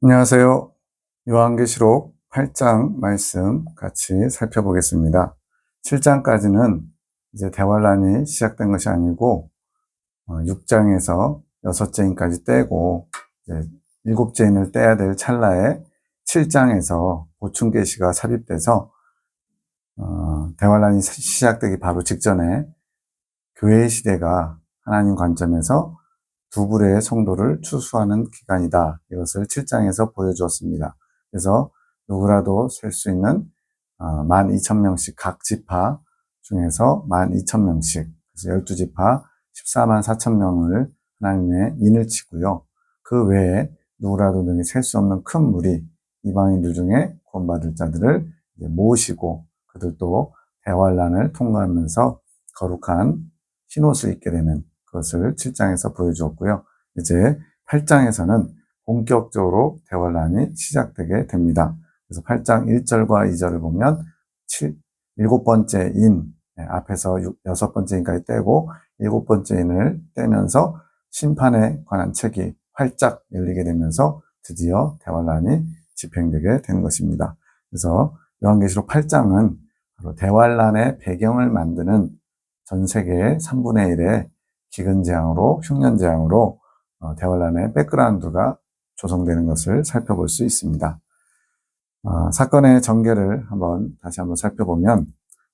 안녕하세요. 요한계시록 8장 말씀 같이 살펴보겠습니다. 7장까지는 이제 대환란이 시작된 것이 아니고 6장에서 6째인까지 떼고 이제 7째인을 떼야 될 찰나에 7장에서 보충계시가 삽입돼서 대환란이 시작되기 바로 직전에 교회의 시대가 하나님 관점에서 두 부류의 성도를 추수하는 기간이다. 이것을 7장에서 보여주었습니다. 그래서 누구라도 셀 수 있는 12,000명씩 각 지파 중에서 12,000명씩, 그래서 12지파 14만 4천 명을 하나님의 인을 치고요. 그 외에 누구라도 능히 셀 수 없는 큰 무리, 이방인들 중에 구원받을 자들을 모으시고 그들도 대환란을 통과하면서 거룩한 흰옷을 입게 되는 그것을 7장에서 보여주었고요. 이제 8장에서는 본격적으로 대환란이 시작되게 됩니다. 그래서 8장 1절과 2절을 보면 7번째 인, 앞에서 6번째 인까지 떼고 7번째 인을 떼면서 심판에 관한 책이 활짝 열리게 되면서 드디어 대환란이 집행되게 되는 것입니다. 그래서 요한계시록 8장은 바로 대환란의 배경을 만드는 전 세계의 3분의 1의 기근재앙으로, 흉년재앙으로 대환란의 백그라운드가 조성되는 것을 살펴볼 수 있습니다. 사건의 전개를 다시 한번 살펴보면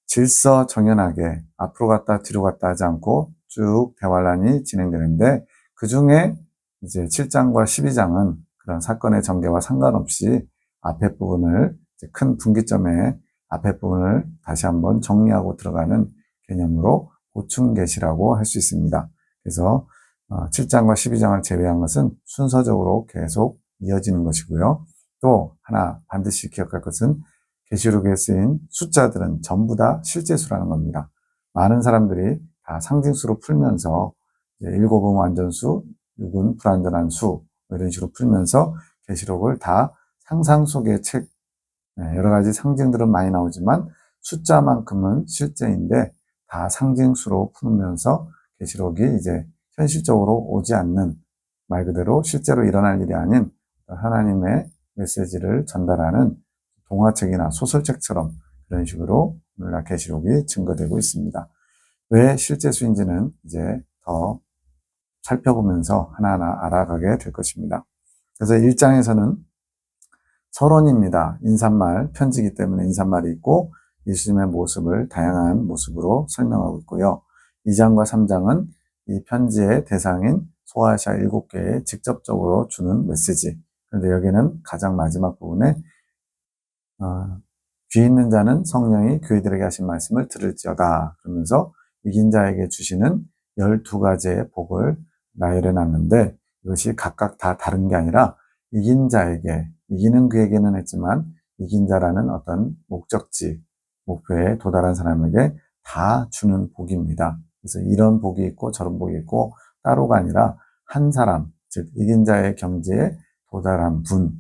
질서정연하게 앞으로 갔다 뒤로 갔다 하지 않고 쭉 대환란이 진행되는데, 그 중에 이제 7장과 12장은 그런 사건의 전개와 상관없이 앞에 부분을, 큰 분기점의 앞에 부분을 다시 한번 정리하고 들어가는 개념으로 보충계시라고 할 수 있습니다. 그래서 7장과 12장을 제외한 것은 순서적으로 계속 이어지는 것이고요. 또 하나 반드시 기억할 것은 계시록에 쓰인 숫자들은 전부 다 실제수라는 겁니다. 많은 사람들이 다 상징수로 풀면서 7은 완전수, 6은 불완전한 수, 이런 식으로 풀면서 계시록을 다 상상 속의 책, 여러 가지 상징들은 많이 나오지만 숫자만큼은 실제인데 다 상징수로 풀면서 계시록이 이제 현실적으로 오지 않는, 말 그대로 실제로 일어날 일이 아닌 하나님의 메시지를 전달하는 동화책이나 소설책처럼 그런 식으로 오늘날 계시록이 증거되고 있습니다. 왜 실제수인지는 이제 더 살펴보면서 하나하나 알아가게 될 것입니다. 그래서 1장에서는 서론입니다. 인사말, 편지이기 때문에 인사말이 있고 예수님의 모습을 다양한 모습으로 설명하고 있고요. 2장과 3장은 이 편지의 대상인 소아시아 7개에 직접적으로 주는 메시지. 그런데 여기는 가장 마지막 부분에 귀 있는 자는 성령이 교회들에게 하신 말씀을 들을지어다. 그러면서 이긴 자에게 주시는 12가지의 복을 나열해 놨는데, 이것이 각각 다 다른 게 아니라 이긴 자에게, 이기는 그에게는 했지만 이긴 자라는 어떤 목적지, 목표에 도달한 사람에게 다 주는 복입니다. 그래서 이런 복이 있고 저런 복이 있고 따로가 아니라 한 사람, 즉 이긴 자의 경지에 도달한 분,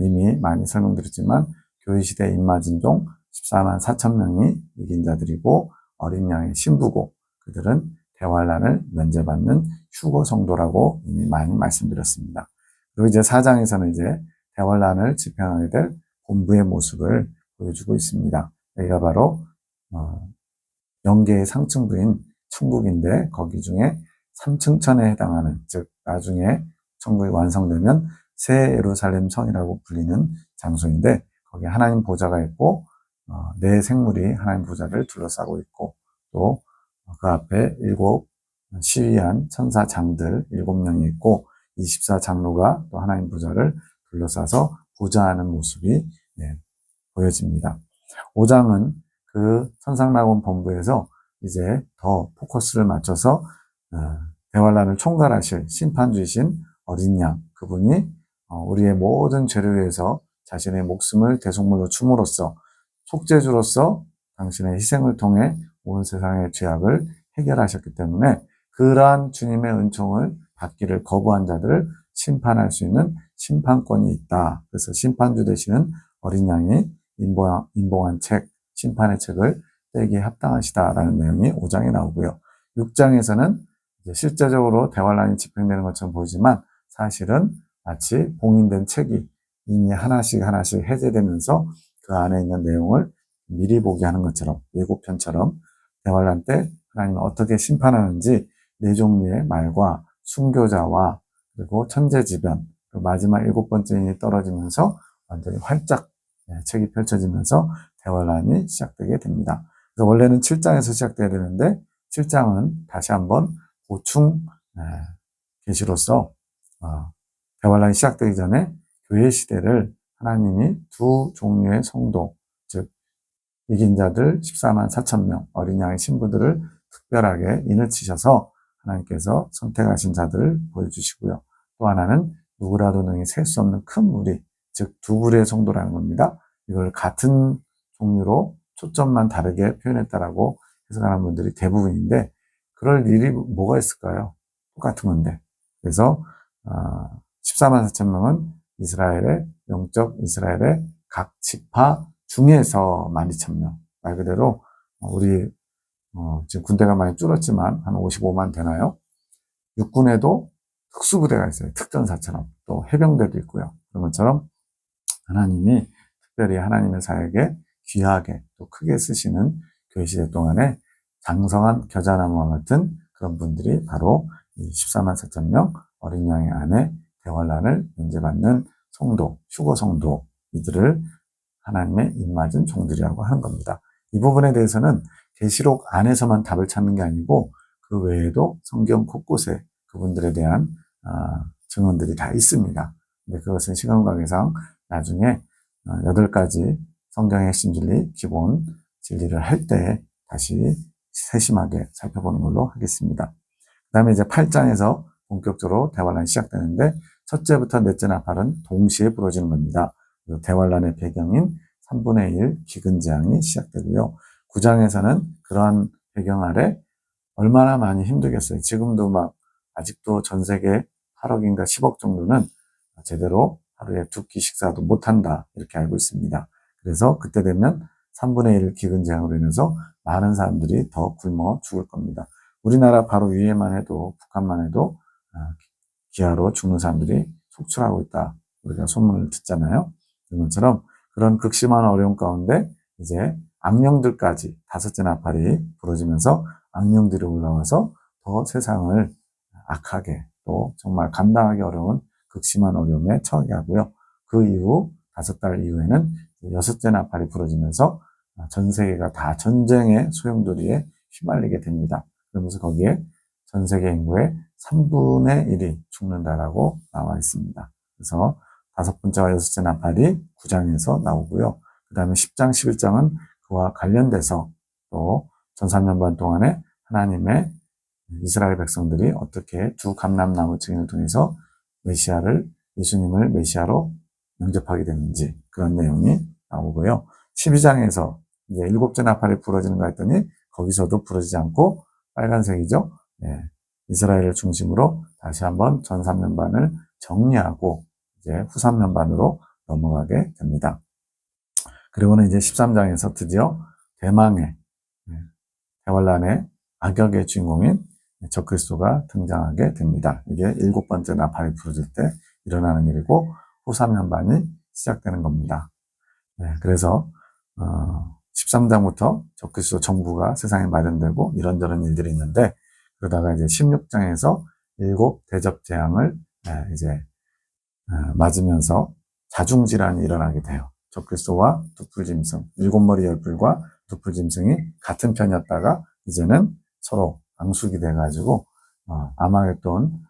이미 많이 설명드렸지만 교회 시대 입맞은 종 14만 4천 명이 이긴 자들이고 어린 양의 신부고, 그들은 대환란을 면제받는 휴거 성도라고 이미 많이 말씀드렸습니다. 그리고 이제 4장에서는 이제 대환란을 집행하게 될 본부의 모습을 보여주고 있습니다. 여기가 바로 영계의 상층부인 천국인데, 거기 중에 3층천에 해당하는, 즉 나중에 천국이 완성되면 새 예루살렘 성이라고 불리는 장소인데, 거기에 하나님 보좌가 있고 네 생물이 하나님 보좌를 둘러싸고 있고, 또 그 앞에 7 시위한 천사 장들 7명이 있고 24장로가 또 하나님 보좌를 둘러싸서 보좌하는 모습이 보여집니다. 5장은 그 천상낙원 본부에서 이제 더 포커스를 맞춰서 대환란을 총괄하실 심판주이신 어린 양, 그분이 우리의 모든 죄를 위해서 자신의 목숨을 대속물로 줌으로써 속죄주로서 당신의 희생을 통해 온 세상의 죄악을 해결하셨기 때문에 그러한 주님의 은총을 받기를 거부한 자들을 심판할 수 있는 심판권이 있다. 그래서 심판주 되시는 어린 양이 인봉한 책, 심판의 책을 떼기에 합당하시다라는 내용이 5장에 나오고요. 6장에서는 실제적으로 대환란이 집행되는 것처럼 보이지만 사실은 마치 봉인된 책이 인이 하나씩 하나씩 해제되면서 그 안에 있는 내용을 미리 보게 하는 것처럼, 예고편처럼 대환란 때 하나님은 어떻게 심판하는지 네 종류의 말과 순교자와 그리고 천재지변, 그리고 마지막 7번째 인이 떨어지면서 완전히 활짝 책이 펼쳐지면서 대환란이 시작되게 됩니다. 그래서 원래는 7장에서 시작돼야 되는데 7장은 다시 한번 보충 계시로서 대환란이 시작되기 전에 교회 시대를 하나님이 두 종류의 성도, 즉 이긴 자들 14만 4천 명, 어린 양의 신부들을 특별하게 인을 치셔서 하나님께서 선택하신 자들을 보여주시고요. 또 하나는 누구라도 능히 셀 수 없는 큰 무리, 즉 두 부류의 성도라는 겁니다. 이걸 같은 종류로 초점만 다르게 표현했다라고 해석하는 분들이 대부분인데 그럴 일이 뭐가 있을까요? 똑같은 건데. 그래서 14만 4천 명은 이스라엘의 영적 이스라엘의 각 지파 중에서 12,000명. 말 그대로 우리 지금 군대가 많이 줄었지만 한 55만 되나요? 육군에도 특수부대가 있어요. 특전사처럼. 또 해병대도 있고요. 그런 것처럼 하나님이 특별히 하나님의 사역에 귀하게 또 크게 쓰시는 교회 시대 동안에 장성한 겨자나무와 같은 그런 분들이 바로 14만 4천 명 어린 양의 아내 대환란을 면제받는 성도, 휴거 성도 이들을 하나님의 입맞은 종들이라고 하는 겁니다. 이 부분에 대해서는 계시록 안에서만 답을 찾는 게 아니고 그 외에도 성경 곳곳에 그분들에 대한 증언들이 다 있습니다. 근데 그것은 시간 관계상 나중에 8가지 성경의 핵심 진리, 기본 진리를 할 때 다시 세심하게 살펴보는 걸로 하겠습니다. 그 다음에 이제 8장에서 본격적으로 대환란이 시작되는데 첫째부터 넷째 나팔은 동시에 부러지는 겁니다. 대환란의 배경인 3분의 1 기근재앙이 시작되고요. 9장에서는 그러한 배경 아래 얼마나 많이 힘들겠어요. 지금도 막 아직도 전 세계 8억인가 10억 정도는 제대로 하루에 2끼 식사도 못한다 이렇게 알고 있습니다. 그래서 그때 되면 3분의 1 기근재앙으로 인해서 많은 사람들이 더 굶어 죽을 겁니다. 우리나라 바로 위에만 해도 북한만 해도 기아로 죽는 사람들이 속출하고 있다. 우리가 소문을 듣잖아요. 그런 것처럼 그런 극심한 어려움 가운데 이제 악령들까지 5째 나팔이 부러지면서 악령들이 올라와서 더 세상을 악하게 또 정말 감당하기 어려운 극심한 어려움에 처하게 하고요. 그 이후 5달 이후에는 6째 나팔이 부러지면서 전 세계가 다 전쟁의 소용돌이에 휘말리게 됩니다. 그러면서 거기에 전 세계 인구의 3분의 1이 죽는다라고 나와 있습니다. 그래서 5번째와 6째 나팔이 9장에서 나오고요. 그 다음에 10장, 11장은 그와 관련돼서 또 1300년 동안에 하나님의 이스라엘 백성들이 어떻게 두 감람나무 증인을 통해서 예수님을 메시아로 영접하게 되는지 그런 내용이 나오고요. 12장에서 이제 7째 나팔이 부러지는가 했더니 거기서도 부러지지 않고 빨간색이죠. 네. 이스라엘을 중심으로 다시 한번 전 3년반을 정리하고 이제 후 3년반으로 넘어가게 됩니다. 그리고는 이제 13장에서 드디어 대망의 대환란의 악역의 주인공인 적그리스도가 등장하게 됩니다. 이게 7번째 나팔이 부러질 때 일어나는 일이고 후 3년반이 시작되는 겁니다. 네, 그래서 13장부터 적그리스도 정부가 세상에 마련되고 이런저런 일들이 있는데 그러다가 이제 16장에서 7 대접 재앙을 이제 맞으면서 자중질환이 일어나게 돼요. 적그리스도와 두풀짐승, 7머리 10뿔과 두풀짐승이 같은 편이었다가 이제는 서로 앙숙이 돼가지고 아마겟돈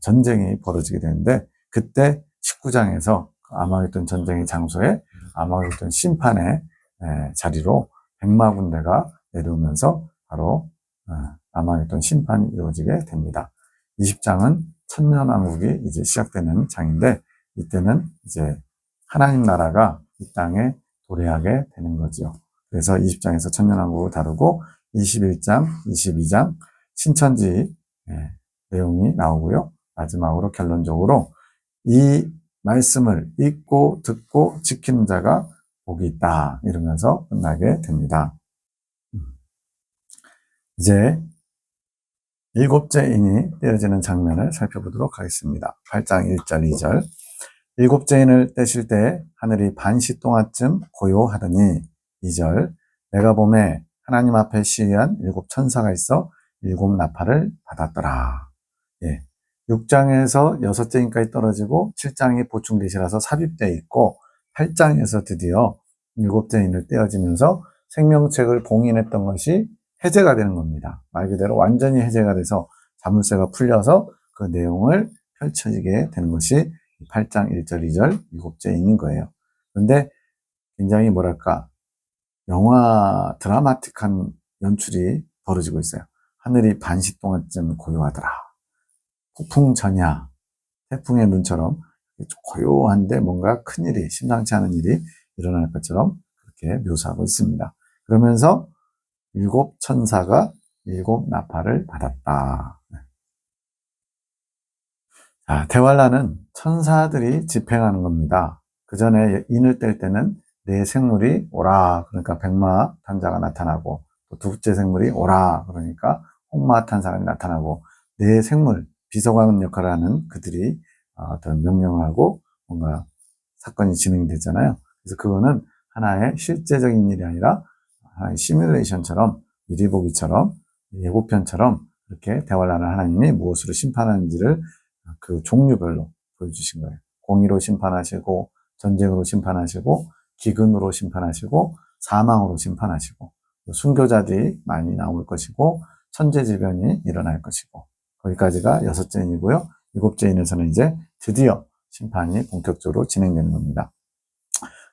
전쟁이 벌어지게 되는데 그때 19장에서 아마겟돈 전쟁의 장소에 아마겟돈 심판의 자리로 백마 군대가 내려오면서 바로 아마겟돈 심판이 이루어지게 됩니다. 20장은 천년왕국이 이제 시작되는 장인데 이때는 이제 하나님 나라가 이 땅에 도래하게 되는 거죠. 그래서 20장에서 천년왕국을 다루고 21장, 22장 신천지 내용이 나오고요. 마지막으로 결론적으로 이 말씀을 읽고 듣고 지키는 자가 복이 있다 이러면서 끝나게 됩니다. 이제 7째 인이 떼어지는 장면을 살펴보도록 하겠습니다. 8장 1절 2절 일곱째 인을 떼실 때 하늘이 반시 동안쯤 고요하더니 2절 내가 봄에 하나님 앞에 시위한 일곱 천사가 있어 일곱 나팔을 받았더라. 예. 6장에서 6째 인까지 떨어지고 7장이 보충되시라서 삽입되어 있고 8장에서 드디어 7째 인을 떼어지면서 생명책을 봉인했던 것이 해제가 되는 겁니다. 말 그대로 완전히 해제가 돼서 자물쇠가 풀려서 그 내용을 펼쳐지게 되는 것이 8장 1절, 2절, 7째 인인 거예요. 그런데 굉장히 뭐랄까 영화 드라마틱한 연출이 벌어지고 있어요. 하늘이 반시 동안쯤 고요하더라. 폭풍 전야, 태풍의 눈처럼 고요한데 뭔가 큰일이, 심상치 않은 일이 일어날 것처럼 그렇게 묘사하고 있습니다. 그러면서 일곱 천사가 일곱 나팔을 받았다. 자, 대활란은 천사들이 집행하는 겁니다. 그 전에 인을 뗄 때는 네 생물이 오라, 그러니까 백마 탄자가 나타나고, 또 두째 생물이 오라, 그러니까 홍마 탄자가 나타나고, 네 생물, 비서관 역할을 하는 그들이 어떤 명령을 하고 뭔가 사건이 진행되잖아요. 그래서 그거는 하나의 실제적인 일이 아니라 하나의 시뮬레이션처럼, 미리 보기처럼, 예고편처럼 이렇게 대활란을 하나님이 무엇으로 심판하는지를 그 종류별로 보여주신 거예요. 공의로 심판하시고, 전쟁으로 심판하시고, 기근으로 심판하시고, 사망으로 심판하시고, 순교자들이 많이 나올 것이고, 천재지변이 일어날 것이고, 거기까지가 6째 인이고요. 7째 인에서는 이제 드디어 심판이 본격적으로 진행되는 겁니다.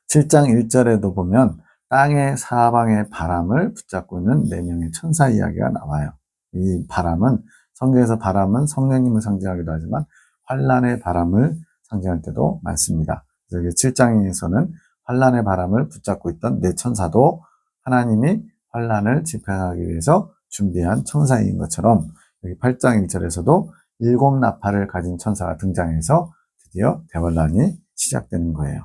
7장 1절에도 보면 땅의 사방의 바람을 붙잡고 있는 4명의 천사 이야기가 나와요. 이 바람은 성경에서 바람은 성령님을 상징하기도 하지만 환란의 바람을 상징할 때도 많습니다. 그래서 7장에서는 환란의 바람을 붙잡고 있던 4천사도 하나님이 환란을 집행하기 위해서 준비한 천사인 것처럼 여기 8장 1절에서도 7 나팔을 가진 천사가 등장해서 드디어 대환란이 시작되는 거예요.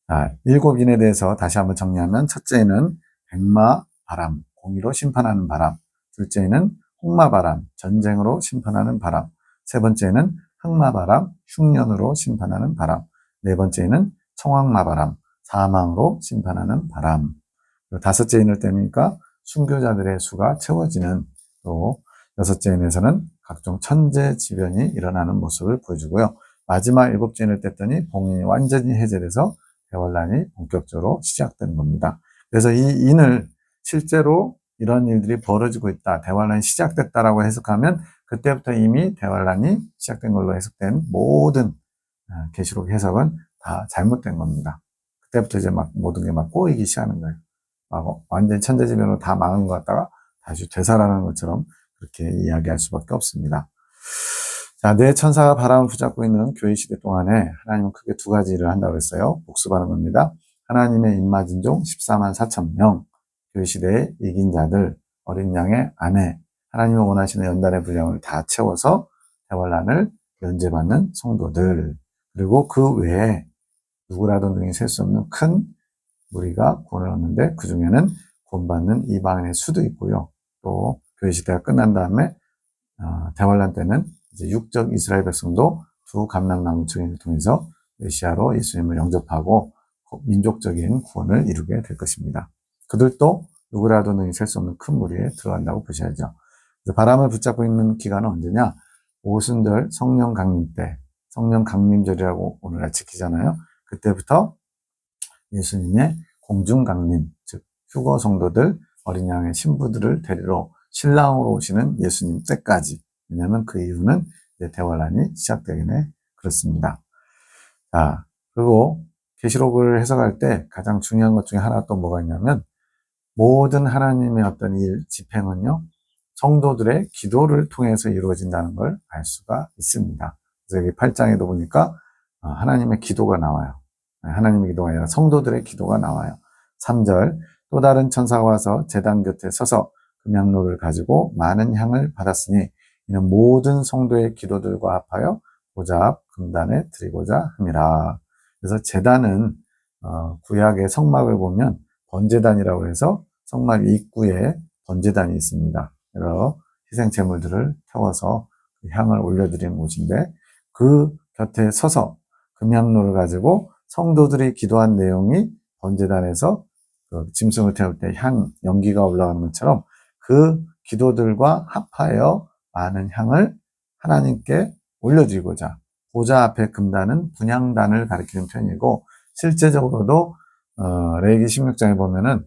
자, 7인에 대해서 다시 한번 정리하면 첫째는 백마 바람, 공의로 심판하는 바람. 둘째는 홍마바람, 전쟁으로 심판하는 바람. 세 번째는 흑마바람, 흉년으로 심판하는 바람. 네 번째는 청황마바람, 사망으로 심판하는 바람. 다섯째 인을 떼니까 순교자들의 수가 채워지는, 또 여섯째 인에서는 각종 천재지변이 일어나는 모습을 보여주고요. 마지막 7째 인을 뗐더니 봉인이 완전히 해제돼서 대환란이 본격적으로 시작되는 겁니다. 그래서 이 인을 실제로 이런 일들이 벌어지고 있다, 대환란이 시작됐다라고 해석하면 그때부터 이미 대환란이 시작된 걸로 해석된 모든 계시록 해석은 다 잘못된 겁니다. 그때부터 이제 막 모든 게 막 꼬이기 시작하는 거예요. 막 완전히 천재지변으로 다 망한 것 같다가 다시 되살아나는 것처럼 그렇게 이야기할 수밖에 없습니다. 자, 네 천사가 바람을 붙잡고 있는 교회 시대 동안에 하나님은 크게 두 가지 일을 한다고 했어요. 복습하는 겁니다. 하나님의 입맞은 종 14만 4천 명, 교회 시대에 이긴 자들, 어린 양의 아내, 하나님이 원하시는 연단의 분량을 다 채워서 대환란을 면제받는 성도들, 그리고 그 외에 누구라도 능히 셀 수 없는 큰 무리가 구원을 얻는데 그 중에는 구원받는 이방인의 수도 있고요. 또 교회 시대가 끝난 다음에 대환란 때는 이제 육적 이스라엘 백성도 두 감람나무 증인을 통해서 메시아로 예수님을 영접하고 민족적인 구원을 이루게 될 것입니다. 그들도 누구라도 능히 셀 수 없는 큰 무리에 들어간다고 보셔야죠. 바람을 붙잡고 있는 기간은 언제냐? 오순절 성령 강림 때, 성령 강림절이라고 오늘날 지키잖아요. 그때부터 예수님의 공중 강림, 즉 휴거 성도들, 어린 양의 신부들을 데리러 신랑으로 오시는 예수님 때까지. 왜냐하면 그 이후는 대환란이 시작되겠네. 그렇습니다. 자, 그리고 계시록을 해석할 때 가장 중요한 것 중에 하나 또 뭐가 있냐면 모든 하나님의 어떤 일, 집행은요, 성도들의 기도를 통해서 이루어진다는 걸 알 수가 있습니다. 그래서 여기 8장에도 보니까 하나님의 기도가 나와요. 하나님의 기도가 아니라 성도들의 기도가 나와요. 3절, 또 다른 천사가 와서 제단 곁에 서서 금향로를 가지고 많은 향을 받았으니 이는 모든 성도의 기도들과 합하여 보좌 앞 금단에 드리고자 함이라. 그래서 제단은 구약의 성막을 보면 번제단이라고 해서 성막 입구에 번제단이 있습니다. 여러 희생제물들을 태워서 향을 올려드리는 곳인데 그 곁에 서서 금향로를 가지고 성도들이 기도한 내용이 번제단에서 그 짐승을 태울 때 연기가 올라가는 것처럼 그 기도들과 합하여 많은 향을 하나님께 올려드리고자 보좌 앞에 금단은 분향단을 가리키는 편이고, 실제적으로도 레위기 16장에 보면은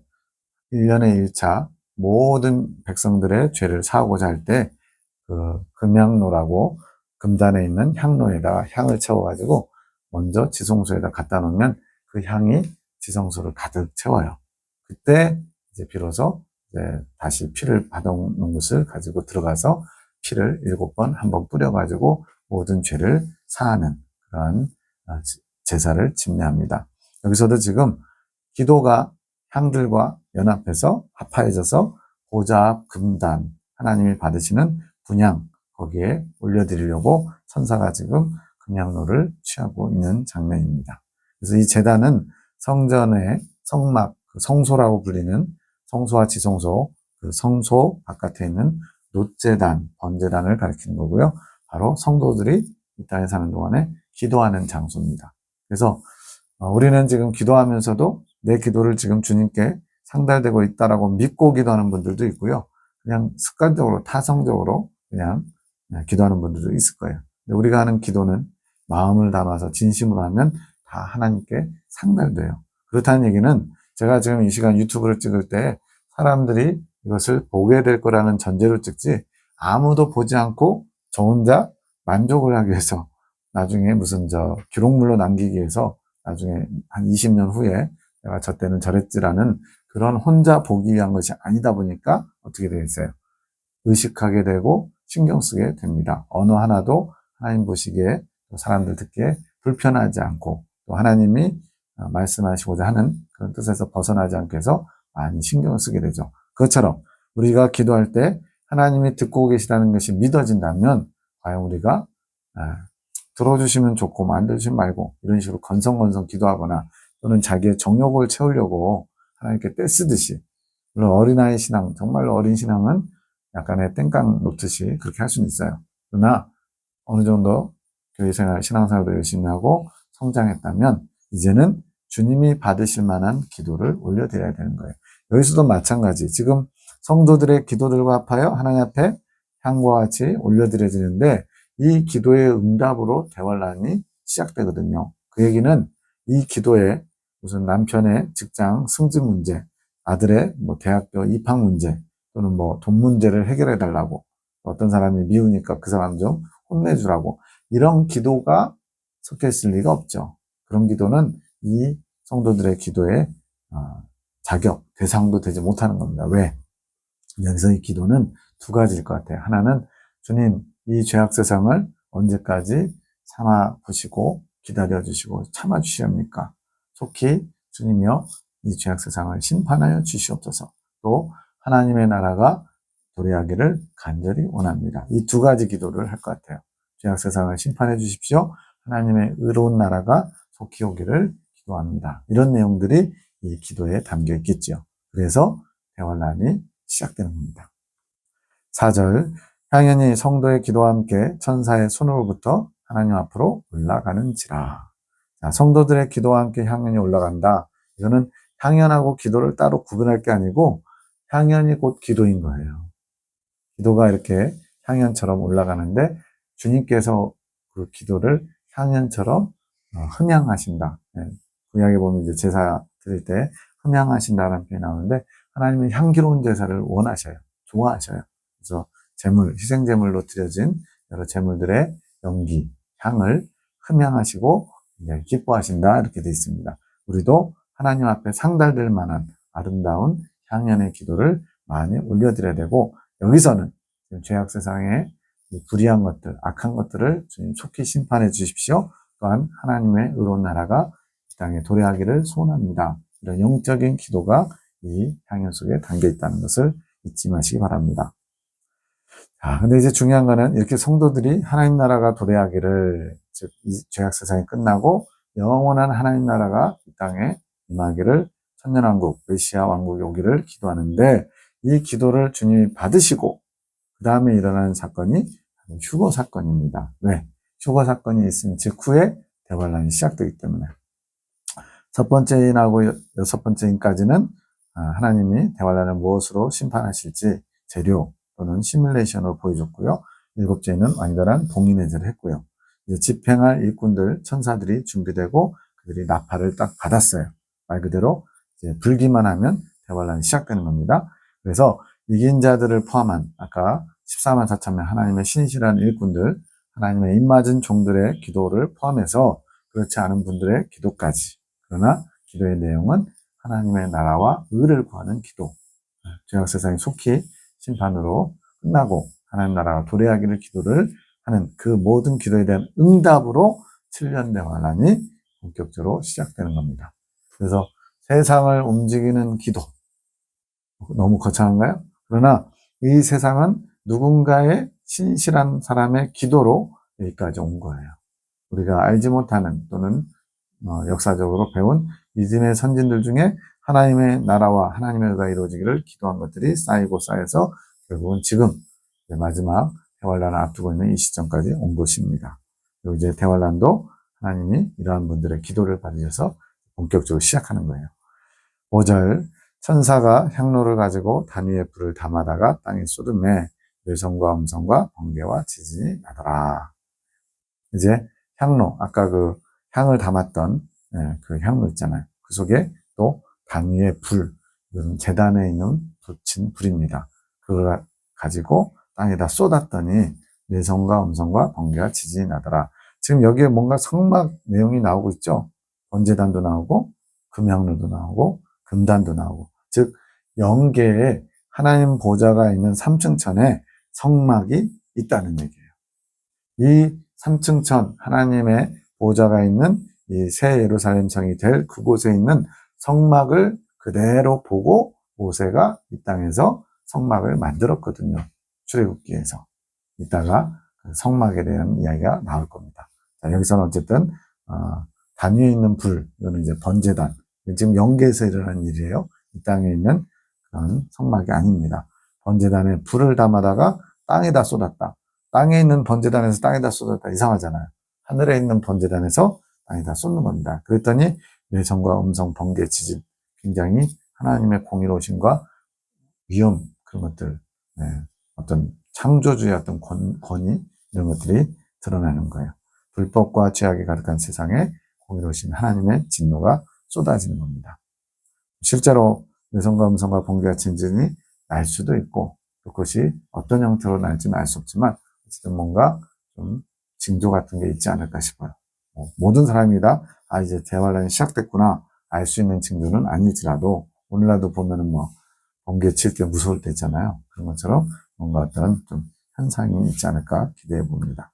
1년에 1차 모든 백성들의 죄를 사하고자 할 때 그 금향로라고 금단에 있는 향로에다가 향을 채워가지고 먼저 지성소에다 갖다 놓으면 그 향이 지성소를 가득 채워요. 그때 이제 비로소 이제 다시 피를 받아놓은 것을 가지고 들어가서 피를 7번 한번 뿌려가지고 모든 죄를 사하는 그러한 제사를 집례합니다. 여기서도 지금 기도가 향들과 연합해서 합하여져서 보좌 앞 금단, 하나님이 받으시는 분향, 거기에 올려드리려고 천사가 지금 금향로를 취하고 있는 장면입니다. 그래서 이 제단은 성전의 성막, 성소라고 불리는 성소와 지성소, 그 성소 바깥에 있는 놋제단, 번제단을 가리키는 거고요. 바로 성도들이 이 땅에 사는 동안에 기도하는 장소입니다. 그래서 우리는 지금 기도하면서도 내 기도를 지금 주님께 상달되고 있다라고 믿고 기도하는 분들도 있고요. 그냥 습관적으로, 타성적으로 그냥 기도하는 분들도 있을 거예요. 근데 우리가 하는 기도는 마음을 담아서 진심으로 하면 다 하나님께 상달돼요. 그렇다는 얘기는 제가 지금 이 시간 유튜브를 찍을 때 사람들이 이것을 보게 될 거라는 전제로 찍지, 아무도 보지 않고 저 혼자 만족을 하기 위해서 나중에 무슨 기록물로 남기기 위해서 나중에 한 20년 후에 내가 저 때는 저랬지라는 그런 혼자 보기 위한 것이 아니다 보니까 어떻게 되겠어요? 의식하게 되고 신경 쓰게 됩니다. 어느 하나도 하나님 보시기에 사람들 듣기에 불편하지 않고 또 하나님이 말씀하시고자 하는 그런 뜻에서 벗어나지 않게 해서 많이 신경을 쓰게 되죠. 그것처럼 우리가 기도할 때 하나님이 듣고 계시다는 것이 믿어진다면 과연 우리가 들어주시면 좋고 안 들어주시면 말고 이런 식으로 건성건성 기도하거나 또는 자기의 정욕을 채우려고 하나님께 떼쓰듯이, 물론 어린아이 신앙, 정말로 어린 신앙은 약간의 땡깡 놓듯이 그렇게 할 수는 있어요. 그러나 어느 정도 교회생활, 신앙생활도 열심히 하고 성장했다면 이제는 주님이 받으실 만한 기도를 올려드려야 되는 거예요. 여기서도 마찬가지. 지금 성도들의 기도들과 합하여 하나님 앞에 향과 같이 올려드려지는데 이 기도의 응답으로 대환란이 시작되거든요. 그 얘기는 이 기도에 무슨 남편의 직장 승진 문제, 아들의 대학교 입학 문제, 또는 돈 문제를 해결해 달라고, 어떤 사람이 미우니까 그 사람 좀 혼내주라고, 이런 기도가 섞여 있을 리가 없죠. 그런 기도는 이 성도들의 기도의 자격, 대상도 되지 못하는 겁니다. 왜? 여기서 이 기도는 두 가지일 것 같아요. 하나는 주님, 이 죄악 세상을 언제까지 참아 보시고 기다려 주시고 참아 주시옵니까? 속히 주님이여 이 죄악 세상을 심판하여 주시옵소서. 또 하나님의 나라가 도래하기를 간절히 원합니다. 이 두 가지 기도를 할 것 같아요. 죄악 세상을 심판해 주십시오. 하나님의 의로운 나라가 속히 오기를 기도합니다. 이런 내용들이 이 기도에 담겨 있겠죠. 그래서 대환란이 시작되는 겁니다. 4절, 향연이 성도의 기도와 함께 천사의 손으로부터 하나님 앞으로 올라가는지라. 자, 성도들의 기도와 함께 향연이 올라간다. 이거는 향연하고 기도를 따로 구분할 게 아니고 향연이 곧 기도인 거예요. 기도가 이렇게 향연처럼 올라가는데 주님께서 그 기도를 향연처럼 흠양하신다. 구약에 보면 이제 제사 드릴 때 흠양하신다라는 표현이 나오는데 하나님은 향기로운 제사를 원하셔요. 좋아하셔요. 그래서 희생제물로 드려진 여러 제물들의 연기, 향을 흠양하시고 기뻐하신다 이렇게 되어 있습니다. 우리도 하나님 앞에 상달될 만한 아름다운 향연의 기도를 많이 올려드려야 되고, 여기서는 죄악 세상의 불의한 것들, 악한 것들을 주님 속히 심판해 주십시오. 또한 하나님의 의로운 나라가 이 땅에 도래하기를 소원합니다. 이런 영적인 기도가 이 향연 속에 담겨 있다는 것을 잊지 마시기 바랍니다. 근데 이제 중요한 거는 이렇게 성도들이 하나님 나라가 도래하기를, 즉, 이 죄악 세상이 끝나고 영원한 하나님 나라가 이 땅에 임하기를, 천년왕국, 메시아 왕국이 오기를 기도하는데 이 기도를 주님이 받으시고 그 다음에 일어나는 사건이 휴거 사건입니다. 왜? 휴거 사건이 있은 직후에 대환란이 시작되기 때문에. 첫 번째 인하고 여섯 번째 인까지는 하나님이 대환란을 무엇으로 심판하실지 재료 또는 시뮬레이션으로 보여줬고요. 일곱째는 완전한 봉인해제를 했고요. 이제 집행할 일꾼들, 천사들이 준비되고 그들이 나팔을 딱 받았어요. 말 그대로 이제 불기만 하면 대환란이 시작되는 겁니다. 그래서 이긴 자들을 포함한 아까 14만 4천 명 하나님의 신실한 일꾼들, 하나님의 입맞은 종들의 기도를 포함해서 그렇지 않은 분들의 기도까지. 그러나 기도의 내용은 하나님의 나라와 의를 구하는 기도. 죄악 세상이 속히 심판으로 끝나고 하나님 나라가 도래하기를 기도를 하는 그 모든 기도에 대한 응답으로 7년 대환란이 본격적으로 시작되는 겁니다. 그래서 세상을 움직이는 기도. 너무 거창한가요? 그러나 이 세상은 누군가의 신실한 사람의 기도로 여기까지 온 거예요. 우리가 알지 못하는 또는 역사적으로 배운 믿음의 선진들 중에 하나님의 나라와 하나님의 의가 이루어지기를 기도한 것들이 쌓이고 쌓여서 결국은 지금 마지막 대환란을 앞두고 있는 이 시점까지 온 것입니다. 그리고 이제 대환란도 하나님이 이러한 분들의 기도를 받으셔서 본격적으로 시작하는 거예요. 5절 천사가 향로를 가지고 단위의 불을 담아다가 땅에 쏟음에 외성과 음성과 번개와 지진이 나더라. 이제 향로, 아까 그 향을 담았던 그 향로 있잖아요. 그 속에 또 단위의 불, 이건 제단에 있는 붙인 불입니다. 그걸 가지고 땅에다 쏟았더니 내성과 음성과 번개와 지진이 나더라. 지금 여기에 뭔가 성막 내용이 나오고 있죠. 번제단도 나오고 금향로도 나오고 금단도 나오고, 즉 영계에 하나님 보좌가 있는 3층 천에 성막이 있다는 얘기예요. 이 3층 천, 하나님의 보좌가 있는 이 새 예루살렘 성이 될 그곳에 있는 성막을 그대로 보고 모세가 이 땅에서 성막을 만들었거든요. 출애굽기에서. 이따가 성막에 대한 이야기가 나올 겁니다. 자, 여기서는 어쨌든 단위에 있는 불, 이거는 이제 번제단, 지금 영계에서 일어나는 일이에요. 이 땅에 있는 그런 성막이 아닙니다. 번제단에 불을 담아다가 땅에다 쏟았다. 땅에 있는 번제단에서 땅에다 쏟았다. 이상하잖아요. 하늘에 있는 번제단에서 땅에다 쏟는 겁니다. 그랬더니 내성과 음성, 번개, 지진, 굉장히 하나님의 공의로우심과 위험, 그런 것들, 어떤 창조주의 어떤 권위, 이런 것들이 드러나는 거예요. 불법과 죄악이 가득한 세상에 공의로우신 하나님의 진노가 쏟아지는 겁니다. 실제로 내성과 음성과 번개와 지진이 날 수도 있고, 그것이 어떤 형태로 날지는 알 수 없지만 어쨌든 뭔가 좀 징조 같은 게 있지 않을까 싶어요. 모든 사람이 다 이제 대환란이 시작됐구나 알 수 있는 징조는 아니지라도 오늘날도 보면은 번개 칠 때 무서울 때 있잖아요. 그런 것처럼 뭔가 어떤 좀 현상이 있지 않을까 기대해 봅니다.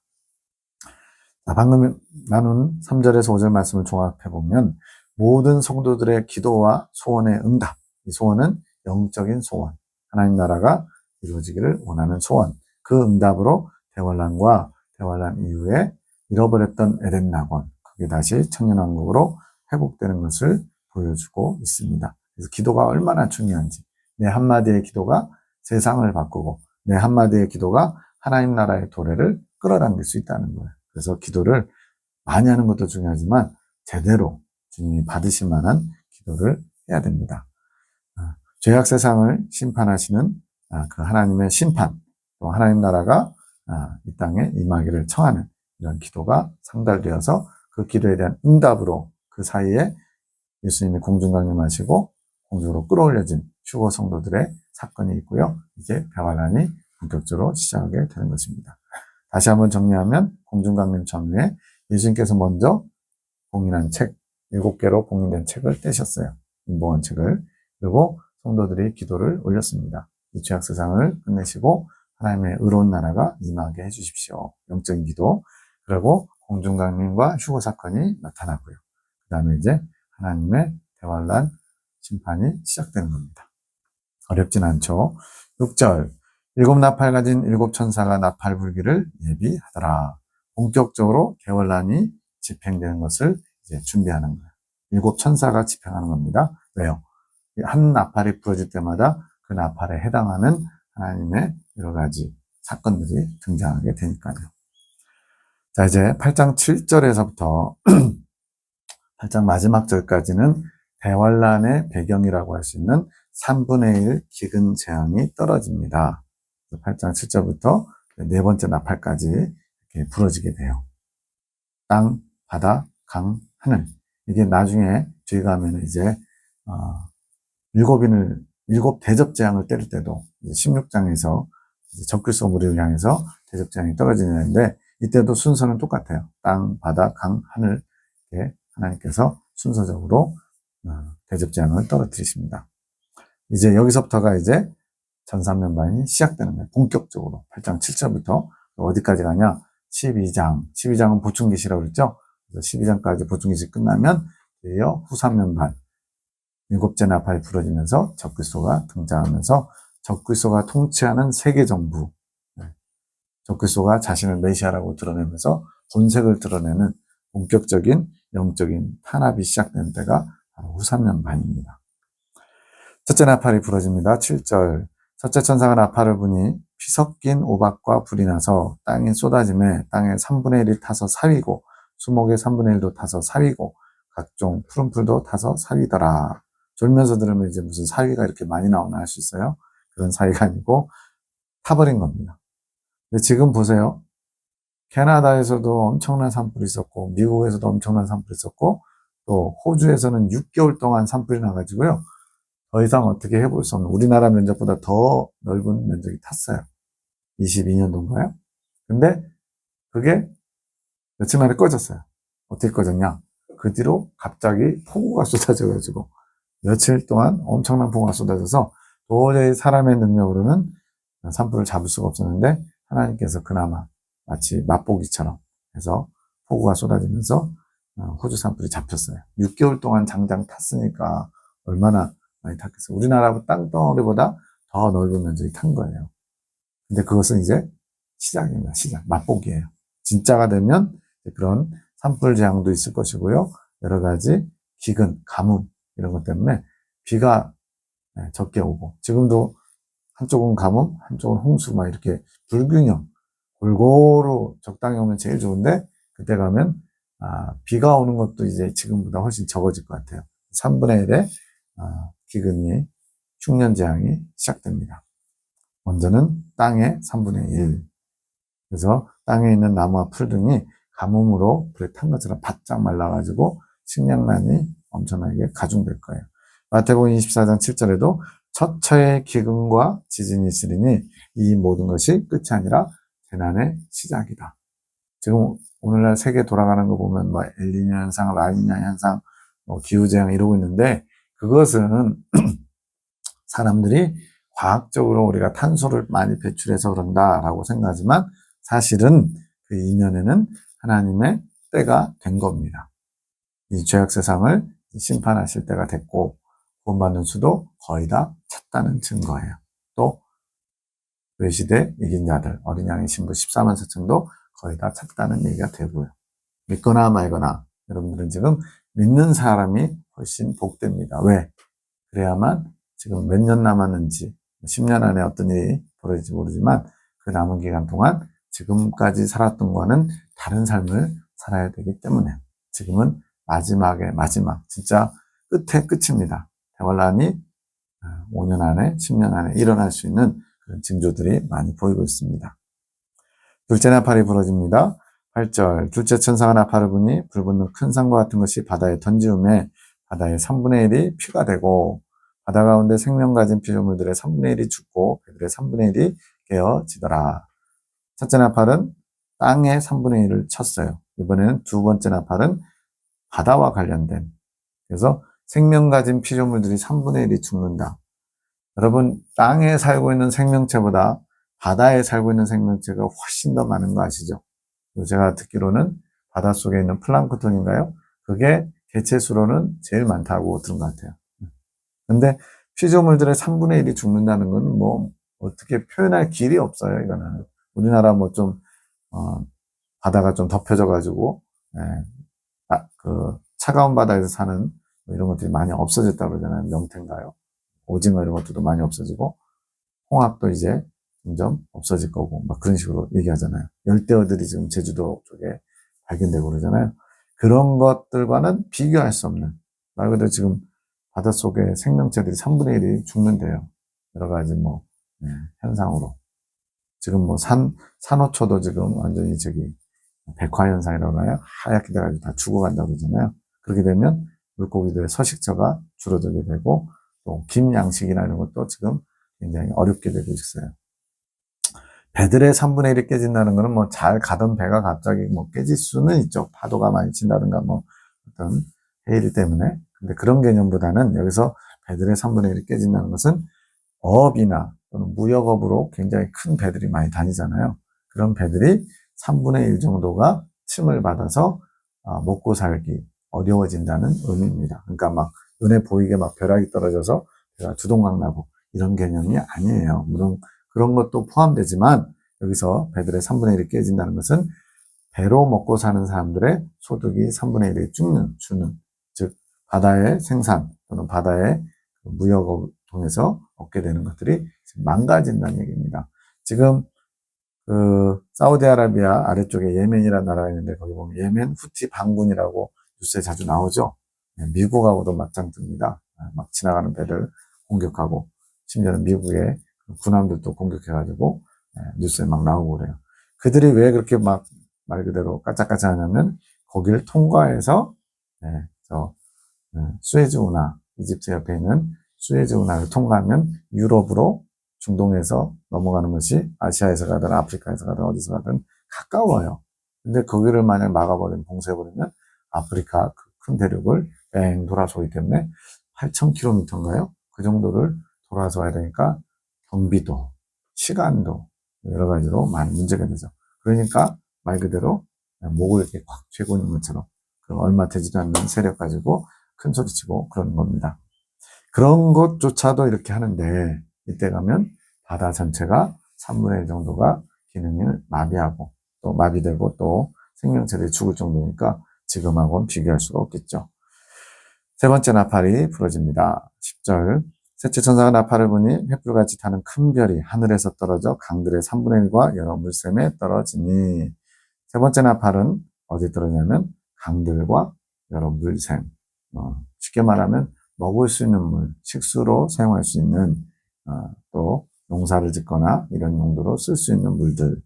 자, 방금 나눈 3절에서 5절 말씀을 종합해 보면 모든 성도들의 기도와 소원의 응답, 이 소원은 영적인 소원, 하나님 나라가 이루어지기를 원하는 소원, 그 응답으로 대환란과 대환란 이후에 잃어버렸던 에덴 낙원, 그게 다시 천년왕국으로 회복되는 것을 보여주고 있습니다. 그래서 기도가 얼마나 중요한지, 내 한마디의 기도가 세상을 바꾸고 내 한마디의 기도가 하나님 나라의 도래를 끌어당길 수 있다는 거예요. 그래서 기도를 많이 하는 것도 중요하지만 제대로 주님이 받으실 만한 기도를 해야 됩니다. 죄악 세상을 심판하시는 그 하나님의 심판, 또 하나님 나라가 이 땅에 임하기를 청하는 이런 기도가 상달되어서 그 기도에 대한 응답으로 그 사이에 예수님이 공중 강림하시고 공중으로 끌어올려진 휴거 성도들의 사건이 있고요. 이제 대환란이 본격적으로 시작하게 되는 것입니다. 다시 한번 정리하면 공중 강림 전후에 예수님께서 먼저 봉인한 책, 7개로 봉인된 책을 떼셨어요. 인봉한 책을. 그리고 성도들이 기도를 올렸습니다. 이 죄악 세상을 끝내시고 하나님의 의로운 나라가 임하게 해주십시오. 영적인 기도. 그리고 공중 강림과 휴거 사건이 나타나고요. 그 다음에 이제 하나님의 대환란 심판이 시작되는 겁니다. 어렵진 않죠. 6절. 7나팔 가진 7천사가 나팔 불기를 예비하더라. 본격적으로 대환란이 집행되는 것을 이제 준비하는 거예요. 7천사가 집행하는 겁니다. 왜요? 한 나팔이 부러질 때마다 그 나팔에 해당하는 하나님의 여러 가지 사건들이 등장하게 되니까요. 자, 이제 8장 7절에서부터 8장 마지막 절까지는 대환란의 배경이라고 할 수 있는 3분의 1 기근 재앙이 떨어집니다. 8장 7절부터 네 번째 나팔까지 이렇게 부러지게 돼요. 땅, 바다, 강, 하늘. 이게 나중에 뒤에 가면 이제 일곱 대접 재앙을 때릴 때도 16장에서 적그리스도 무리를 향해서 대접 재앙이 떨어지는데 이때도 순서는 똑같아요. 땅, 바다, 강, 하늘 이렇게 하나님께서 순서적으로 대접 재앙을 떨어뜨리십니다. 이제 여기서부터가 이제 전삼면반이 시작되는 거예요. 본격적으로 8장 7절부터 어디까지 가냐? 12장은 보충기시라고 그랬죠? 그래서 12장까지 보충기시 끝나면 이어 후삼면반 일곱째 나팔이 부러지면서 적그리스도가 등장하면서 적그리스도가 통치하는 세계 정부, 적그리스도가 자신을 메시아라고 드러내면서 본색을 드러내는 본격적인 영적인 탄압이 시작되는 때가 바로 후삼면반입니다. 첫째 나팔이 부러집니다. 7절. 첫째 천사가 나팔을 부니 피 섞인 오박과 불이 나서 땅에 쏟아짐에 땅의 3분의 1이 타서 사위고 수목의 3분의 1도 타서 사위고 각종 푸른 풀도 타서 사위더라. 졸면서 들으면 이제 무슨 사위가 이렇게 많이 나오나 할 수 있어요. 그런 사위가 아니고 타버린 겁니다. 근데 지금 보세요. 캐나다에서도 엄청난 산불이 있었고 미국에서도 엄청난 산불이 있었고 또 호주에서는 6개월 동안 산불이 나가지고요. 더 이상 어떻게 해볼 수 없는 우리나라 면적보다 더 넓은 면적이 탔어요. 22년도인가요? 근데 그게 며칠 만에 꺼졌어요. 어떻게 꺼졌냐? 그 뒤로 갑자기 폭우가 쏟아져가지고 며칠 동안 엄청난 폭우가 쏟아져서 도저히 사람의 능력으로는 산불을 잡을 수가 없었는데 하나님께서 그나마 마치 맛보기처럼 해서 폭우가 쏟아지면서 호주 산불이 잡혔어요. 6개월 동안 장장 탔으니까 얼마나 많이 탔겠어요. 우리나라 땅덩어리보다 더 넓은 면적이 탄 거예요. 근데 그것은 이제 시작입니다. 시작. 맛보기예요. 진짜가 되면 그런 산불 재앙도 있을 것이고요. 여러 가지 기근, 가뭄 이런 것 때문에 비가 적게 오고 지금도 한쪽은 가뭄, 한쪽은 홍수 막 이렇게 불균형 골고루 적당히 오면 제일 좋은데 그때 가면 비가 오는 것도 이제 지금보다 훨씬 적어질 것 같아요. 3분의 1의 기근이 흉년 재앙이 시작됩니다. 먼저는 땅의 3분의 1. 그래서 땅에 있는 나무와 풀 등이 가뭄으로 불에 탄 것처럼 바짝 말라가지고 식량난이 엄청나게 가중될 거예요. 마태복음 24장 7절에도 처처의 기근과 지진이 있으리니 이 모든 것이 끝이 아니라 재난의 시작이다. 지금 오늘날 세계 돌아가는 거 보면 뭐 엘니뇨 현상, 라니냐 현상, 기후재앙 이러고 있는데 그것은 사람들이 과학적으로 우리가 탄소를 많이 배출해서 그런다라고 생각하지만 사실은 그 이면에는 하나님의 때가 된 겁니다. 이 죄악 세상을 심판하실 때가 됐고 구원받는 수도 거의 다 찼다는 증거예요. 또 외시대 이긴 자들 어린 양의 신부 14만 4천도 거의 다 찼다는 얘기가 되고요. 믿거나 말거나 여러분들은 지금 믿는 사람이 훨씬 복됩니다. 왜? 그래야만 지금 몇 년 남았는지 10년 안에 어떤 일이 벌어질지 모르지만 그 남은 기간 동안 지금까지 살았던 거와는 다른 삶을 살아야 되기 때문에 지금은 마지막에 마지막 진짜 끝의 끝입니다. 대환란이 5년 안에 10년 안에 일어날 수 있는 그런 징조들이 많이 보이고 있습니다. 둘째 나팔이 부러집니다. 8절 둘째 천사가 나팔을 부니 불 붙는 큰 산과 같은 것이 바다에 던지우매 바다의 3분의 1이 피가 되고 바다 가운데 생명 가진 피조물들의 3분의 1이 죽고 그들의 3분의 1이 깨어지더라. 첫째 나팔은 땅의 3분의 1을 쳤어요. 이번에는 두 번째 나팔은 바다와 관련된 그래서 생명 가진 피조물들이 3분의 1이 죽는다. 여러분 땅에 살고 있는 생명체보다 바다에 살고 있는 생명체가 훨씬 더 많은 거 아시죠? 제가 듣기로는 바닷속에 있는 플랑크톤인가요? 그게 개체수로는 제일 많다고 들은 것 같아요. 근데 피조물들의 3분의 1이 죽는다는 건 뭐 어떻게 표현할 길이 없어요. 이거는 우리나라 뭐 좀 바다가 좀 덮여져가지고 그 차가운 바다에서 사는 뭐 이런 것들이 많이 없어졌다고 그러잖아요. 명태인가요? 오징어 이런 것들도 많이 없어지고 홍합도 이제 점점 없어질 거고 막 그런 식으로 얘기하잖아요. 열대어들이 지금 제주도 쪽에 발견되고 그러잖아요. 그런 것들과는 비교할 수 없는, 말 그대로 지금 바닷속에 생명체들이 3분의 1이 죽는데요. 여러 가지 현상으로. 지금 산호초도 지금 완전히 백화현상이라고 하나요? 하얗게 돼가지고 다 죽어간다고 그러잖아요. 그렇게 되면 물고기들의 서식처가 줄어들게 되고, 또 김양식이나 이런 것도 지금 굉장히 어렵게 되고 있어요. 배들의 3분의 1이 깨진다는 거는 잘 가던 배가 갑자기 깨질 수는 있죠. 파도가 많이 친다든가 어떤 해일 때문에. 근데 그런 개념보다는 여기서 배들의 3분의 1이 깨진다는 것은 어업이나 또는 무역업으로 굉장히 큰 배들이 많이 다니잖아요. 그런 배들이 3분의 1 정도가 침을 받아서 먹고 살기 어려워진다는 의미입니다. 그러니까 눈에 보이게 벼락이 떨어져서 배가 두동강 나고 이런 개념이 아니에요. 물론 그런 것도 포함되지만 여기서 배들의 3분의 1이 깨진다는 것은 배로 먹고 사는 사람들의 소득이 3분의 1이 주는, 즉 바다의 생산 또는 바다의 무역을 통해서 얻게 되는 것들이 망가진다는 얘기입니다. 지금 사우디아라비아 아래쪽에 예멘이라는 나라가 있는데 거기 보면 예멘 후티 반군이라고 뉴스에 자주 나오죠. 미국하고도 맞짱 뜹니다. 막 지나가는 배들 공격하고 심지어는 미국의 군함들도 공격해가지고 뉴스에 막 나오고 그래요. 그들이 왜 그렇게 말 그대로 까짝까짝 하냐면 거기를 통과해서 수에즈 운하, 이집트 옆에 있는 수에즈 운하를 통과하면 유럽으로 중동에서 넘어가는 것이 아시아에서 가든 아프리카에서 가든 어디서 가든 가까워요. 근데 거기를 만약 막아버리면, 봉쇄해버리면 아프리카 그 큰 대륙을 뺑 돌아서 오기 때문에 8,000km인가요? 그 정도를 돌아서 와야 되니까 경비도, 시간도 여러 가지로 많은 문제가 되죠. 그러니까 말 그대로 목을 이렇게 꽉 쥐고 있는 것처럼 얼마 되지도 않는 세력 가지고 큰 소리 치고 그러는 겁니다. 그런 것조차도 이렇게 하는데 이때 가면 바다 전체가 3분의 1 정도가 기능을 마비하고 또 마비되고 또 생명체들이 죽을 정도니까 지금하고는 비교할 수가 없겠죠. 세 번째 나팔이 부러집니다. 10절. 셋째 천사가 나팔을 부니 횃불같이 타는 큰 별이 하늘에서 떨어져 강들의 3분의 1과 여러 물샘에 떨어지니. 세 번째 나팔은 어디 떨어지냐면 강들과 여러 물샘. 쉽게 말하면 먹을 수 있는 물, 식수로 사용할 수 있는 또 농사를 짓거나 이런 용도로 쓸 수 있는 물들,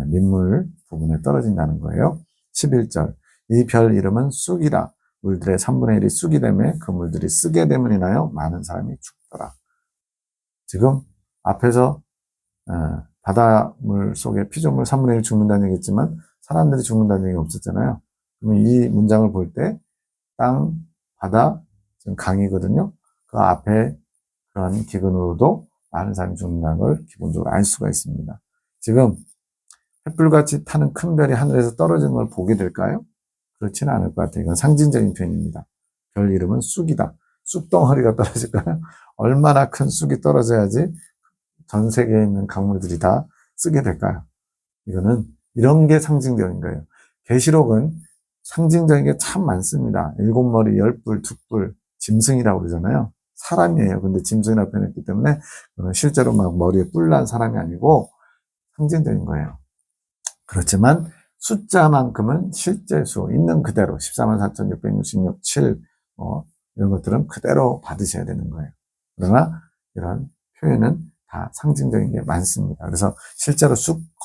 민물 부분에 떨어진다는 거예요. 11절. 이 별 이름은 쑥이라. 물들의 3분의 1이 쑥이 되매 그 물들이 쓰게 됨을 인하여 많은 사람이 죽더라. 지금 앞에서 바닷물 속에 피조물 3분의 1 죽는다는 얘기 했지만 사람들이 죽는다는 얘기 없었잖아요. 그러면 이 문장을 볼 때 땅, 바다, 지금 강이거든요. 그 앞에 그런 기근으로도 많은 사람이 죽는다는 걸 기본적으로 알 수가 있습니다. 지금 횃불같이 타는 큰 별이 하늘에서 떨어지는 걸 보게 될까요? 그렇지는 않을 것 같아요. 이건 상징적인 표현입니다. 별 이름은 쑥이다. 쑥덩어리가 떨어질까요? 얼마나 큰 쑥이 떨어져야지 전 세계에 있는 강물들이 다 쓰게 될까요? 이거는 이런 게 상징적인 거예요. 계시록은 상징적인 게 참 많습니다. 7머리, 10뿔, 2뿔, 짐승이라고 그러잖아요. 사람이에요. 근데 짐승이라고 표현했기 때문에 실제로 머리에 뿔난 사람이 아니고 상징적인 거예요. 그렇지만 숫자만큼은 실제 수 있는 그대로 144,666, 7 이런 것들은 그대로 받으셔야 되는 거예요. 그러나 이런 표현은 다 상징적인 게 많습니다. 그래서 실제로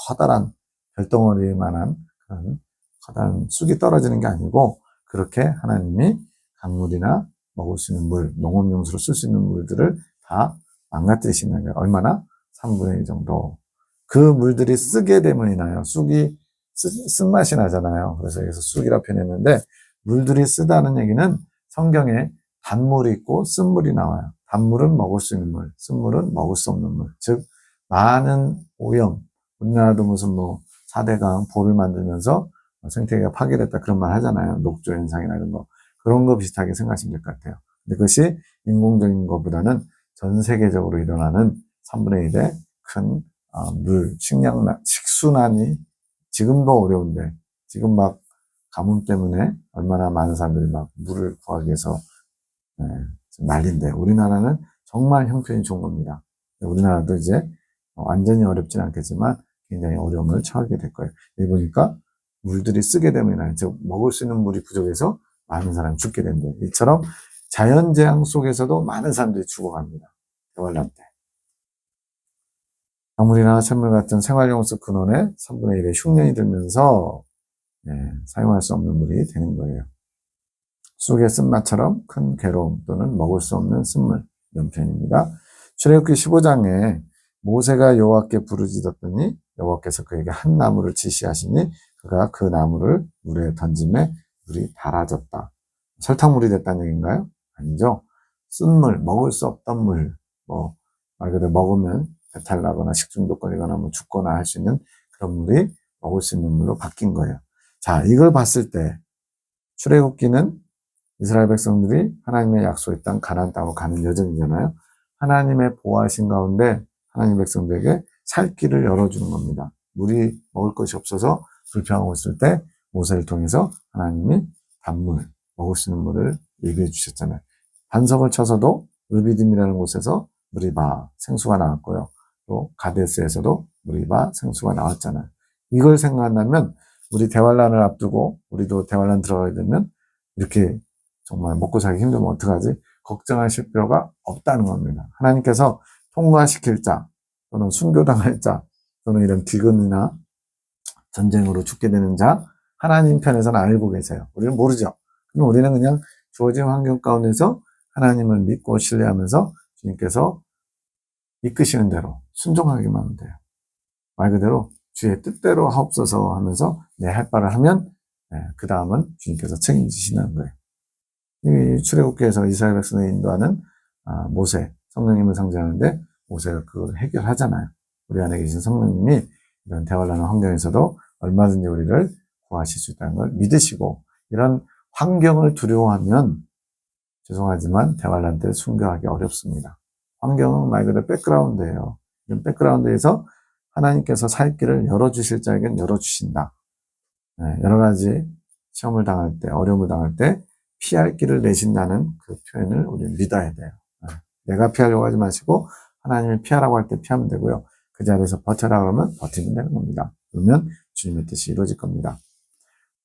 커다란 별덩어리만한 그런 커다란 쑥이 떨어지는 게 아니고 그렇게 하나님이 강물이나 먹을 수 있는 물, 농업용수로 쓸 수 있는 물들을 다 망가뜨리시는 거예요. 얼마나? 3분의 1 정도. 그 물들이 쓰게 되면 인하여 쑥이 쓴맛이 나잖아요. 그래서 여기서 쑥이라 표현했는데 물들이 쓰다는 얘기는 성경에 단물이 있고 쓴물이 나와요. 단물은 먹을 수 있는 물, 쓴물은 먹을 수 없는 물. 즉 많은 오염, 우리나라도 무슨 4대강 보를 만들면서 생태계가 파괴됐다 그런 말 하잖아요. 녹조 현상이나 이런 거. 그런 거 비슷하게 생각하시면 될 것 같아요. 근데 그것이 인공적인 것보다는 전 세계적으로 일어나는 3분의 1의 큰 물, 식순환이 지금도 어려운데 지금 가뭄 때문에 얼마나 많은 사람들이 물을 구하기 위해서 난리인데 우리나라는 정말 형편이 좋은 겁니다. 우리나라도 이제 완전히 어렵지는 않겠지만 굉장히 어려움을 처하게 될 거예요. 여기 보니까 물들이 쓰게 되면, 즉 먹을 수 있는 물이 부족해서 많은 사람이 죽게 된대. 이처럼 자연재앙 속에서도 많은 사람들이 죽어갑니다. 대환란 때. 작물이나 샘물 같은 생활용수 근원에 3분의 1의 흉년이 들면서 사용할 수 없는 물이 되는 거예요. 쑥의 쓴맛처럼 큰 괴로움 또는 먹을 수 없는 쓴물, 이런 표현입니다. 출애굽기 15장에 모세가 여호와께 부르짖었더니 여호와께서 그에게 한 나무를 지시하시니 그가 그 나무를 물에 던짐에 물이 달아졌다. 설탕물이 됐다는 얘기인가요? 아니죠. 쓴물, 먹을 수 없던 물, 말 그대로 먹으면 배탈 나거나 식중독 걸리거나 죽거나 할 수 있는 그런 물이 먹을 수 있는 물로 바뀐 거예요. 자, 이걸 봤을 때 출애굽기는 이스라엘 백성들이 하나님의 약속의 땅 가나안 땅으로 가는 여정이잖아요. 하나님의 보호하신 가운데 하나님 백성들에게 살 길을 열어주는 겁니다. 물이 먹을 것이 없어서 불평하고 있을 때 모세를 통해서 하나님이 단물, 먹을 수 있는 물을 예비해 주셨잖아요. 반석을 쳐서도 르비딤이라는 곳에서 무리바 생수가 나왔고요. 또 가데스에서도 무리바 생수가 나왔잖아요. 이걸 생각한다면 우리 대환란을 앞두고 우리도 대환란 들어가게 되면 이렇게 정말 먹고 살기 힘들면 어떡하지? 걱정하실 필요가 없다는 겁니다. 하나님께서 통과시킬 자 또는 순교당할 자 또는 이런 기근이나 전쟁으로 죽게 되는 자 하나님 편에서는 알고 계세요. 우리는 모르죠. 그럼 우리는 그냥 주어진 환경 가운데서 하나님을 믿고 신뢰하면서 주님께서 이끄시는 대로 순종하기만 하면 돼요. 말 그대로 주의 뜻대로 하옵소서 하면서 내 할 바를 하면 그 다음은 주님께서 책임지시는 거예요. 이 출애굽기에서 이스라엘 백성을 인도하는 모세, 성령님을 상징하는데 모세가 그걸 해결하잖아요. 우리 안에 계신 성령님이 이런 대화라는 환경에서도 얼마든지 우리를 구하실 수 있다는 걸 믿으시고 이런 환경을 두려워하면 죄송하지만 대환란 때 순교하기 어렵습니다. 환경은 말 그대로 백그라운드예요. 이런 백그라운드에서 하나님께서 살 길을 열어주실 자에겐 열어주신다. 여러 가지 시험을 당할 때, 어려움을 당할 때 피할 길을 내신다는 그 표현을 우리는 믿어야 돼요. 내가 피하려고 하지 마시고 하나님이 피하라고 할 때 피하면 되고요. 그 자리에서 버텨라 그러면 버티면 되는 겁니다. 그러면 주님의 뜻이 이루어질 겁니다.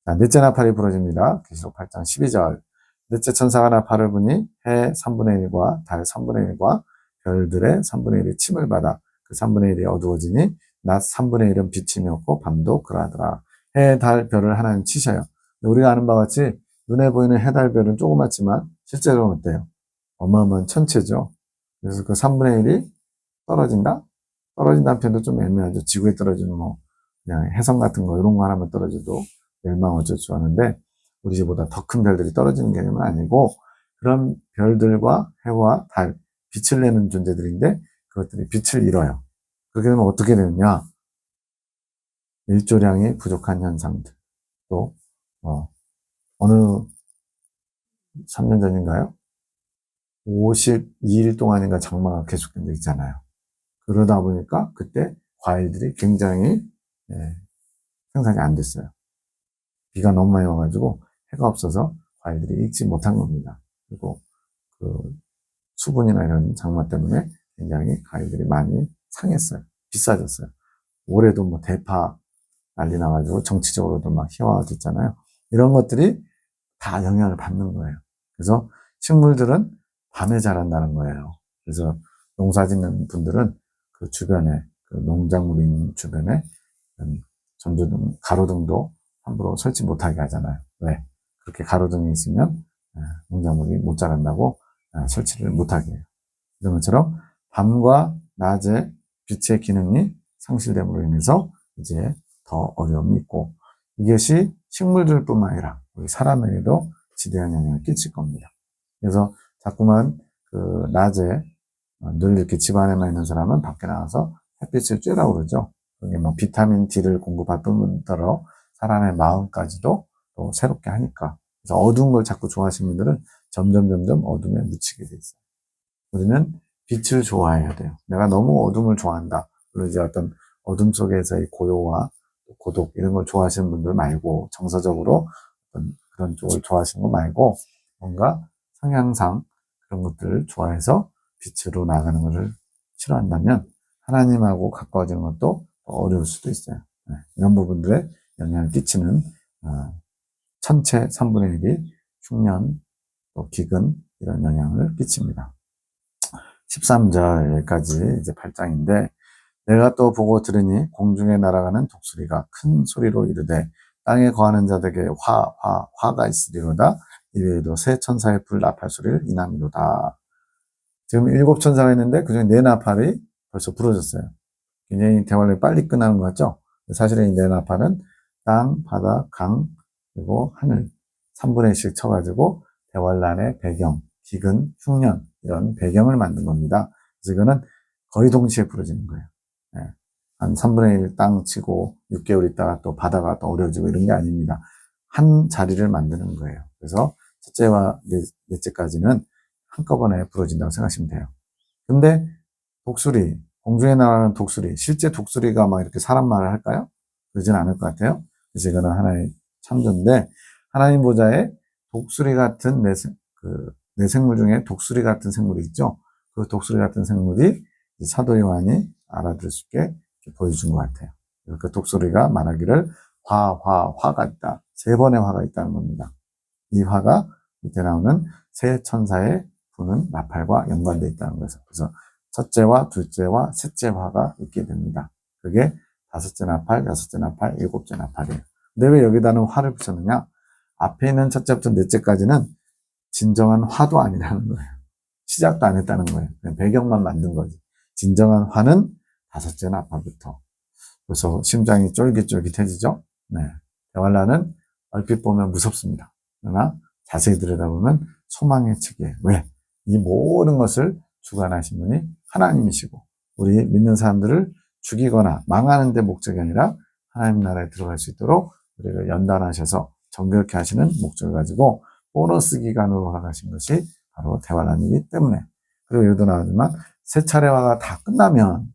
자, 넷째 나팔이 부러집니다. 계시록 8장 12절. 넷째 천사가 나팔을 부니 해 3분의 1과 달 3분의 1과 별들의 3분의 1이 침을 받아 그 3분의 1이 어두워지니 낮 3분의 1은 빛이 없고 밤도 그러하더라. 해, 달, 별을 하나님 치셔요. 우리가 아는 바와 같이 눈에 보이는 해, 달, 별은 조그맣지만 실제로는 어때요? 어마어마한 천체죠. 그래서 그 3분의 1이 떨어진다? 떨어진다는 표현도 좀 애매하죠. 지구에 떨어지는 그냥 해성 같은 거 이런 거 하나만 떨어져도 멸망 어쩔 줄 아는데 우리 집보다 더 큰 별들이 떨어지는 개념은 아니고 그런 별들과 해와 달, 빛을 내는 존재들인데 그것들이 빛을 잃어요. 그렇게 되면 어떻게 되느냐? 일조량이 부족한 현상들. 또 어느 3년 전인가요? 52일 동안인가 장마가 계속된 적 있잖아요. 그러다 보니까 그때 과일들이 굉장히 생산이 안 됐어요. 비가 너무 많이 와가지고 해가 없어서 과일들이 익지 못한 겁니다. 그리고 그 수분이나 이런 장마 때문에 굉장히 과일들이 많이 상했어요. 비싸졌어요. 올해도 대파 난리 나가지고 정치적으로도 막 희화화됐잖아요. 이런 것들이 다 영향을 받는 거예요. 그래서 식물들은 밤에 자란다는 거예요. 그래서 농사 짓는 분들은 그 주변에, 그 농작물 있는 주변에 전조등, 가로등도 함부로 설치 못하게 하잖아요. 왜? 그렇게 가로등이 있으면 농작물이 못 자란다고 설치를 못하게 해요. 이런 것처럼 밤과 낮에 빛의 기능이 상실됨으로 인해서 이제 더 어려움이 있고 이것이 식물들뿐만 아니라 우리 사람에게도 지대한 영향을 끼칠 겁니다. 그래서 자꾸만 그 낮에 늘 이렇게 집 안에만 있는 사람은 밖에 나가서 햇빛을 쬐라고 그러죠. 그게 비타민 D를 공급할 뿐더러 사람의 마음까지도 또 새롭게 하니까. 그래서 어두운 걸 자꾸 좋아하시는 분들은 점점 어둠에 묻히게 돼 있어요. 우리는 빛을 좋아해야 돼요. 내가 너무 어둠을 좋아한다. 물론 이제 어떤 어둠 속에서의 고요와 고독 이런 걸 좋아하시는 분들 말고 정서적으로 어떤 그런 쪽을 좋아하시는 거 말고 뭔가 성향상 그런 것들을 좋아해서 빛으로 나가는 것을 싫어한다면 하나님하고 가까워지는 것도 어려울 수도 있어요. 이런 부분들에 영향을 끼치는 천체 3분의 1이 흉년, 또 기근 이런 영향을 끼칩니다. 13절까지 이제 8장인데 내가 또 보고 들으니 공중에 날아가는 독수리가 큰 소리로 이르되 땅에 거하는 자들에게 화가 있으리로다. 이외에도 새 천사의 불 나팔 소리를 인함이로다. 지금 7천사가 있는데 그중에 4나팔이 벌써 부러졌어요. 굉장히 대화를 빨리 끝나는 것 같죠? 사실은 이 4나팔은 땅, 바다, 강, 그리고 하늘 3분의 1씩 쳐가지고 대환란의 배경, 기근, 흉년 이런 배경을 만든 겁니다. 그래서 이거는 거의 동시에 부러지는 거예요. 네. 한 3분의 1 땅 치고 6개월 있다가 또 바다가 또 어려워지고 이런 게 아닙니다. 한 자리를 만드는 거예요. 그래서 첫째와 넷째까지는 한꺼번에 부러진다고 생각하시면 돼요. 근데 독수리, 공중에 날아가는 독수리, 실제 독수리가 막 이렇게 사람 말을 할까요? 그러진 않을 것 같아요. 그래서 이거는 하나의 창조인데, 하나님 보좌에 독수리 같은 내 생물 중에 독수리 같은 생물이 있죠? 그 독수리 같은 생물이 사도 요한이 알아들을 수 있게 보여준 것 같아요. 그 독수리가 말하기를 화가 있다. 3번의 화가 있다는 겁니다. 이 화가 밑에 나오는 새 천사의 부는 나팔과 연관되어 있다는 거죠. 그래서 첫째와 둘째와 셋째 화가 있게 됩니다. 그게 5째 나팔, 6째 나팔, 7째 나팔이에요. 근데 왜 여기다는 화를 붙였느냐? 앞에 있는 첫째부터 넷째까지는 진정한 화도 아니라는 거예요. 시작도 안 했다는 거예요. 그냥 배경만 만든 거지. 진정한 화는 5째 나팔부터. 그래서 심장이 쫄깃쫄깃해지죠? 네. 대환란은 얼핏 보면 무섭습니다. 그러나 자세히 들여다보면 소망의 측에 왜? 이 모든 것을 주관하신 분이 하나님이시고 우리 믿는 사람들을 죽이거나 망하는 데 목적이 아니라 하나님 나라에 들어갈 수 있도록 우리를 연단하셔서 정결케 하시는 목적을 가지고 보너스 기간으로 허락하신 것이 바로 대환란이기 때문에. 그리고 여기도 나오지만 세 차례화가 다 끝나면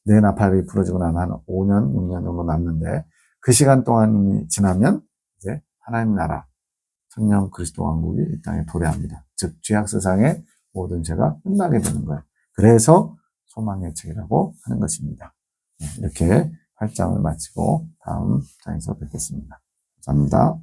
내 나팔이 부러지고 나면 한 5년, 6년 정도 남는데 그 시간 동안이 지나면 이제 하나님 나라, 성령 그리스도 왕국이 이 땅에 도래합니다. 즉 죄악 세상의 모든 죄가 끝나게 되는 거예요. 그래서 소망의 책이라고 하는 것입니다. 이렇게 8장을 마치고 다음 장에서 뵙겠습니다. 감사합니다.